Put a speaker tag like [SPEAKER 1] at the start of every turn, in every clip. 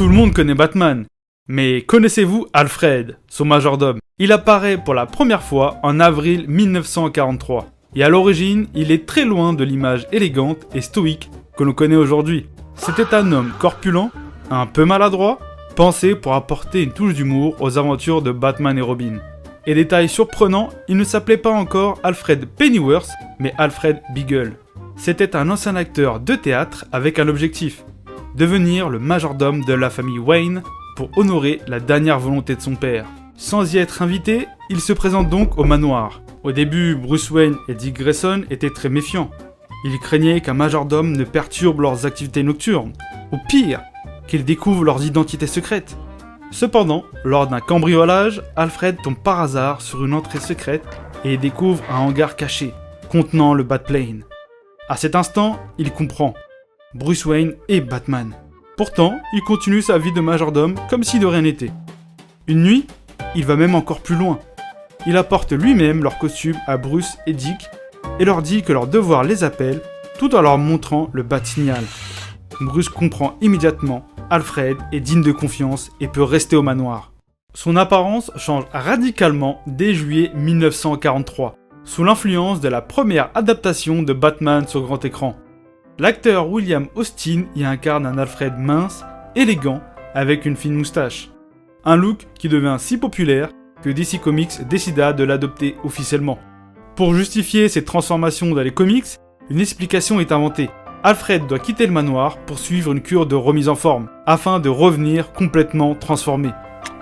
[SPEAKER 1] Tout le monde connaît Batman, mais connaissez-vous Alfred, son majordome? Il apparaît pour la première fois en avril 1943, et à l'origine, il est très loin de l'image élégante et stoïque que l'on connaît aujourd'hui. C'était un homme corpulent, un peu maladroit, pensé pour apporter une touche d'humour aux aventures de Batman et Robin. Et détail surprenant, il ne s'appelait pas encore Alfred Pennyworth, mais Alfred Beagle. C'était un ancien acteur de théâtre avec un objectif: devenir le majordome de la famille Wayne pour honorer la dernière volonté de son père. Sans y être invité, il se présente donc au manoir. Au début, Bruce Wayne et Dick Grayson étaient très méfiants. Ils craignaient qu'un majordome ne perturbe leurs activités nocturnes, ou pire, qu'ils découvrent leurs identités secrètes. Cependant, lors d'un cambriolage, Alfred tombe par hasard sur une entrée secrète et découvre un hangar caché, contenant le Batplane. À cet instant, il comprend. Bruce Wayne est Batman. Pourtant, il continue sa vie de majordome comme si de rien n'était. Une nuit, il va même encore plus loin. Il apporte lui-même leur costume à Bruce et Dick et leur dit que leur devoir les appelle, tout en leur montrant le Bat-Signal. Bruce comprend immédiatement, Alfred est digne de confiance et peut rester au manoir. Son apparence change radicalement dès juillet 1943, sous l'influence de la première adaptation de Batman sur grand écran. L'acteur William Austin y incarne un Alfred mince, élégant, avec une fine moustache. Un look qui devint si populaire que DC Comics décida de l'adopter officiellement. Pour justifier cette transformation dans les comics, une explication est inventée. Alfred doit quitter le manoir pour suivre une cure de remise en forme, afin de revenir complètement transformé.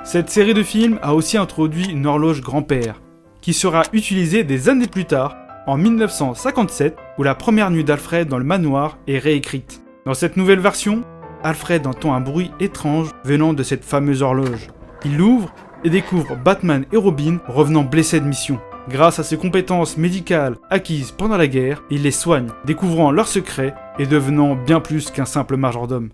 [SPEAKER 1] Cette série de films a aussi introduit une horloge grand-père, qui sera utilisée des années plus tard, en 1957, où la première nuit d'Alfred dans le manoir est réécrite. Dans cette nouvelle version, Alfred entend un bruit étrange venant de cette fameuse horloge. Il l'ouvre et découvre Batman et Robin revenant blessés de mission. Grâce à ses compétences médicales acquises pendant la guerre, il les soigne, découvrant leurs secrets et devenant bien plus qu'un simple majordome.